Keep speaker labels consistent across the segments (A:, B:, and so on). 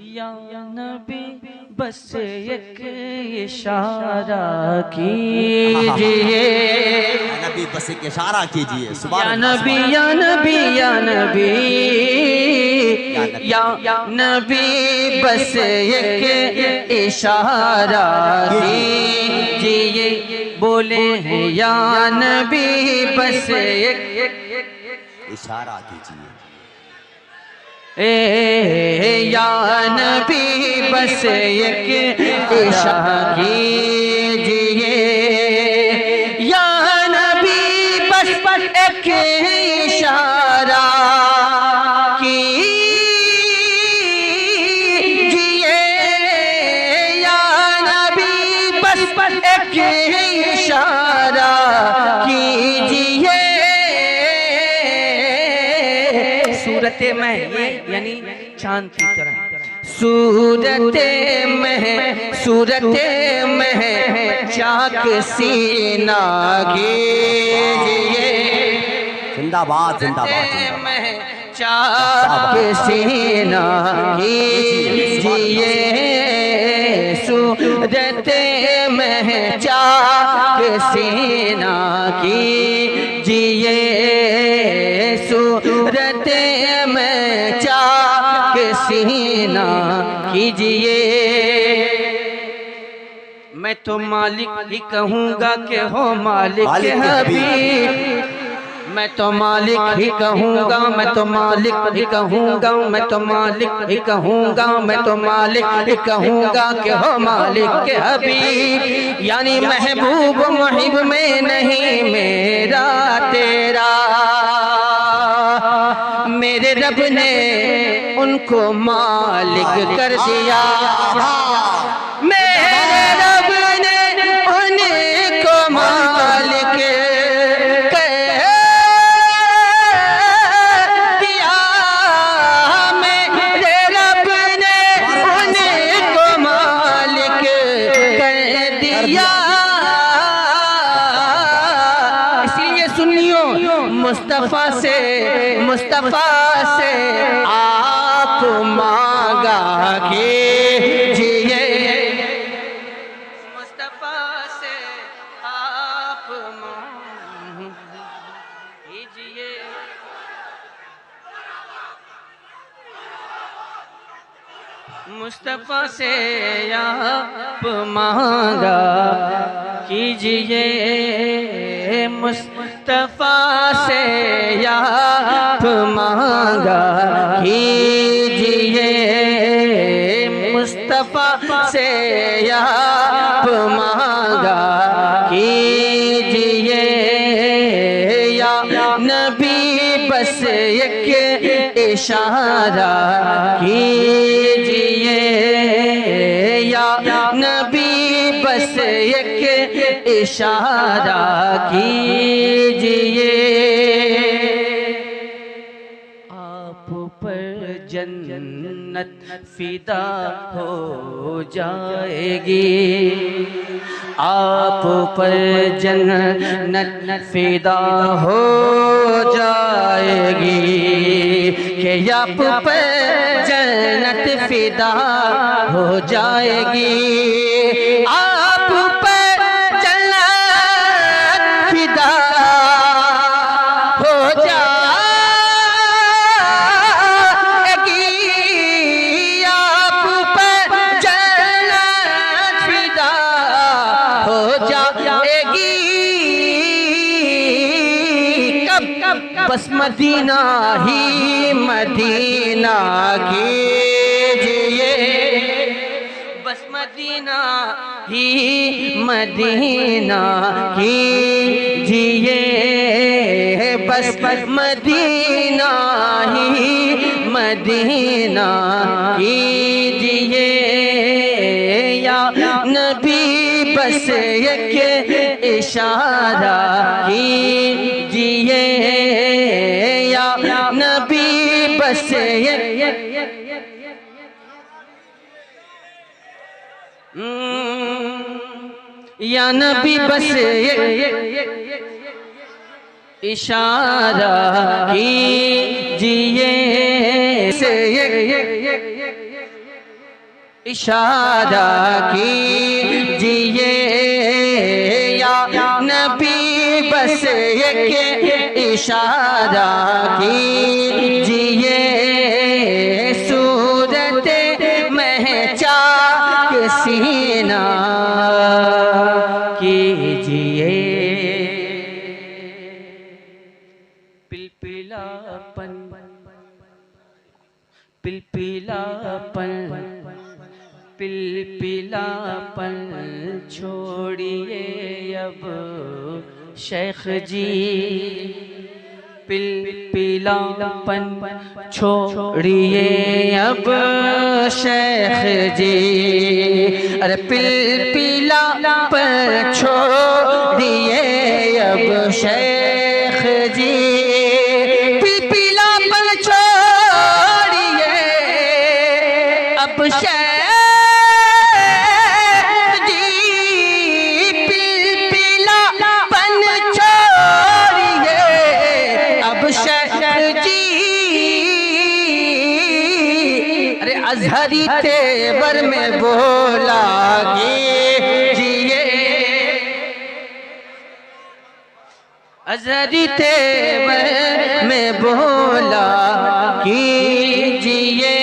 A: या नबी बस एक इशारा कीजिए,
B: नबी बस एक इशारा कीजिए।
A: या नबी या नबी या नबी या नबी बस एक इशारा कीजिए, बोले हैं या नबी बस एक
B: इशारा कीजिए।
A: या नबी बस एक इशारा कीजिए, या नबी बस एक इशारा कीजिए, या नबी बस एक इशारा कीजिए। सूरत में यानी चांद की तरह, सूरत में चाक सीना कीजिए,
B: जिंदाबाद जिंदाबाद
A: में चाक सीना कीजिए, सूरत में चाक सीना कीजिए, सूरत में चाक सीना कीजिए। मैं तो मालिक ही कहूँगा कि हो मालिक हबीब, मैं तो मालिक ही कहूँगा, मैं तो मालिक ही कहूँगा, मैं तो मालिक ही कहूँगा, मैं तो मालिक ही कहूँगा कि हो मालिक के हबीब। यानी महबूब मुहिब में नहीं मेरा तेरा, मेरे रब ने उनको मालिक कर दिया, मेरे रब ने उनको मालिक कर दिया, मेरे रब ने उनको मालिक कर दिया। इसलिए सुनियो, मुस्तफा से आप मांगा कीजिए, मुस्तफा से आप कीजिए, मुस्तफा से आप मांगा कीजिए, मुस्तफा से आप मांगा कीजिए, मुस्तफा से आप मांगा कीजिए, या नबी बस एक इशारा कीजिए, या नबी बस एक इशारा कीजिए। आप पर जन्नत फिदा हो जाएगी, आप पर जन्नत फिदा हो जाएगी, कि आप पर जन्नत फिदा हो जाएगी, आप पर जन्नत फिदा हो जाएगी, आप पर जन्नत फिदा हो जाएगी। कब बस मदीना ही मदीना कीजिए, बस मदीना ही मदीना कीजिए, बस मदीना ही मदीना कीजिए, या नबी बस एक इशारा कीजिए, या नबी बस एक या नबी बस इशारा कीजिए, इशारा कीजिए या नबी, बस एक इशारा कीजिए, सूरत महचा के सीना कीजिए। पिलपिलापन पिलपिलापन पिलपिलापन छोड़िए अब शेख जी, पिलपिलापन छोड़िए अब शेख जी। अरे पिलपिलापन छोड़िए अब शेख जी, पिलपिलापन छोड़िए अब शेख अज़हरी तेवर में बोला कीजिए, अज़हरी तेवर में बोला कीजिए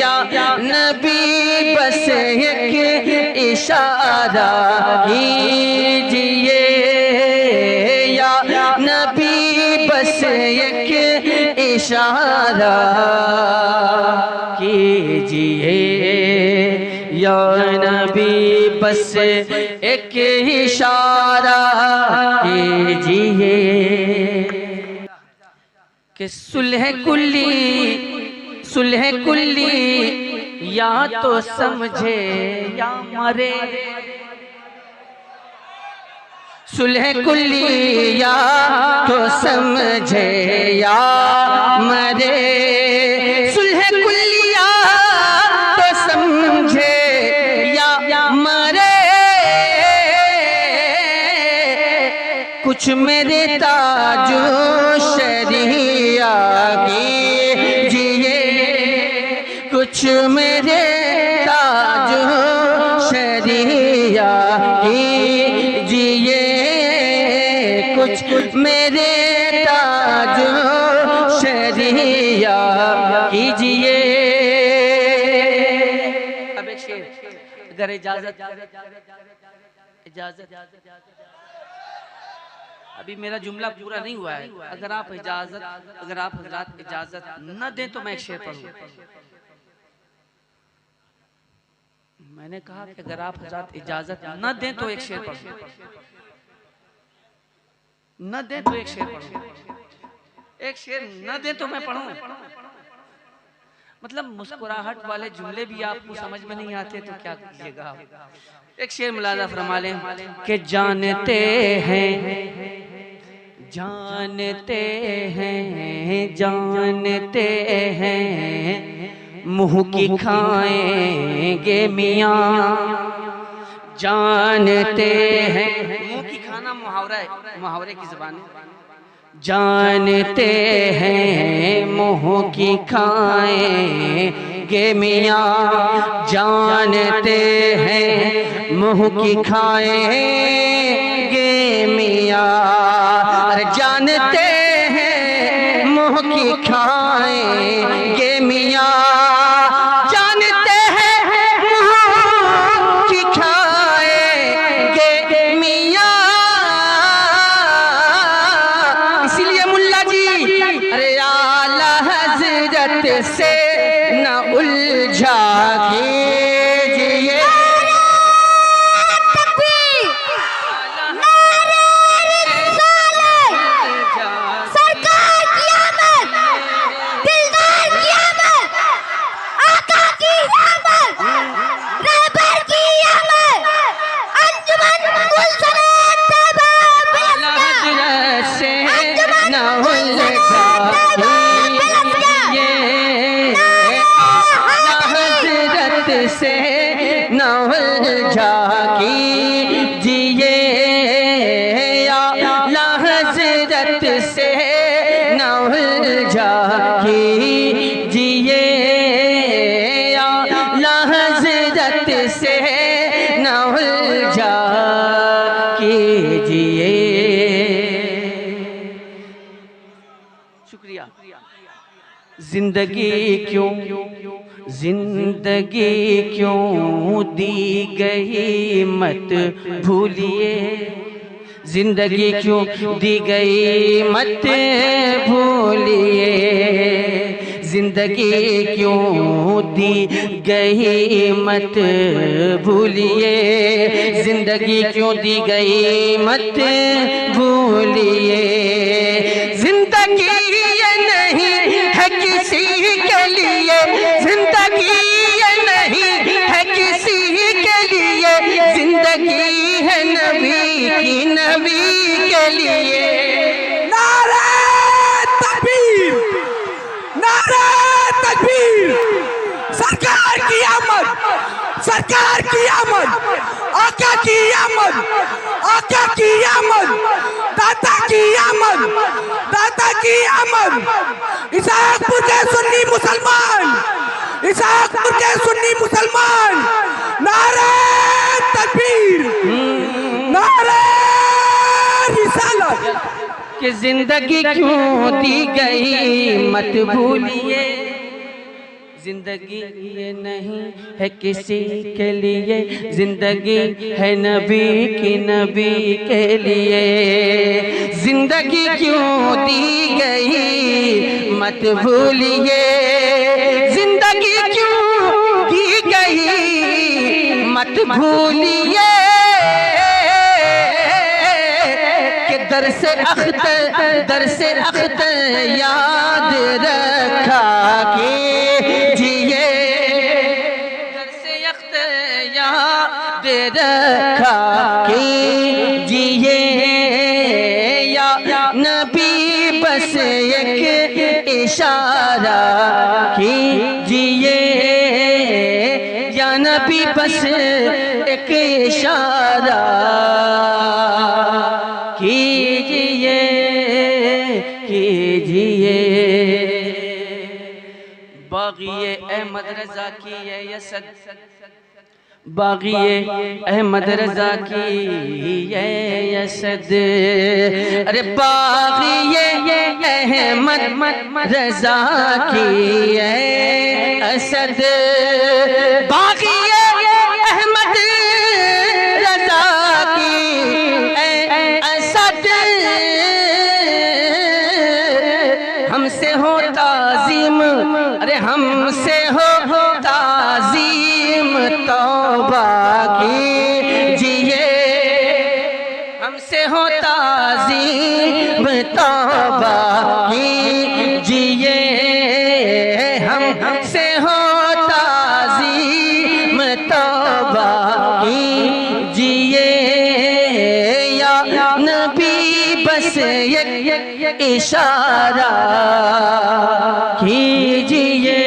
A: या नबी, बस एक इशारा कीजिए या नबी, बस एक इशारा कीजिए या नबी, बस एक इशारा कीजिए। कि सुलह कुल्ली या तो समझे या मरे, सुलह कुल्ली या तो समझे या मरे, सुलह कुल्लिया तो समझे या मरे, कुछ मेरे ताजो शरिया कीजिए, कुछ मेरे ताजो शरिया कीजिए, कुछ मेरे ताजो शरिया कीजिए। अब एक शेर, अगर इजाजत अभी मेरा जुमला पूरा नहीं हुआ है, अगर आप हजरात इजाजत न दें तो मैं एक शेर पढ़ूं। मैंने कहा कि अगर आप हजरात इजाजत न दें तो एक शेर पढ़ूं, न दें तो एक शेर पढ़ूं, एक शेर न दें तो मैं पढ़ूं। मतलब मुस्कुराहट वाले जुमले भी आपको समझ में नहीं आते तो क्या कीजिएगा। एक शेर मुलाजा फरमा लें कि जानते हैं जानते हैं मुँह की खाएंगे मियाँ, जानते हैं, मुँह की खाना मुहावरा है, मुहावरे की ज़बान है। जानते हैं मुँह की खाएंगे मियाँ, जानते हैं मुँह की खाएंगे मियाँ, जानते हैं मुँह की खाएंगे मियाँ, जानते हैं मुँह की खाएंगे मियाँ। इसीलिए मुल्ला जी अरे आला हज़रत से न उलझा कीजिए,
C: सरकार की आमद, दिलदार की
A: से न उलझा कीजिए। शुक्रिया। जिंदगी क्यों दी गई मत भूलिए, जिंदगी क्यों दी गई मत भूलिए, जिंदगी क्यों दी गई मत भूलिए, जिंदगी क्यों दी गई मत भूलिए। जिंदगी ये नहीं है किसी के लिए, जिंदगी ये नहीं है किसी के लिए, जिंदगी है नबी की, नबी के लिए।
C: नारे तकबीर, नारे तकबीर। सरकार की आमद, सरकार की आमद, आका की आमद, आका की आमद, दाता की आमद, दाता की आमद। इसाकपुर के सुन्नी मुसलमान, इसाकपुर के सुन्नी मुसलमान, नारे तकबीर, नारे रिसालत।
A: कि जिंदगी क्यों दी गई मत भूलिए, जिंदगी ये नहीं है किसी के लिए, जिंदगी है नबी की, नबी के लिए। जिंदगी क्यों दी गई मत भूलिए, जिंदगी क्यों दी गई मत भूलिए। कि दर से अख्तर याद रखा कीजिए, दर से अख्तर याद रखा कीजिए। या नबी बस एक इशारा कीजिए, या नबी बस एक इशारा कीजिए, कीजिए। बाग़ी अहमद रज़ा की है यसद, बाग़ी अहमद रज़ा की है यसद। अरे बाग़ी अहमद रज़ा की है असद, बाग़ी अहमद रज़ा की असद। हमसे हो ताज़ीम, अरे हमसे हो ताज़ीम तौबा कीजिए, हमसे हो ताज़ीम तौबा कीजिए, हमसे हो ताज़ीम तौबा कीजिए। या नबी बस एक इशारा कीजिए।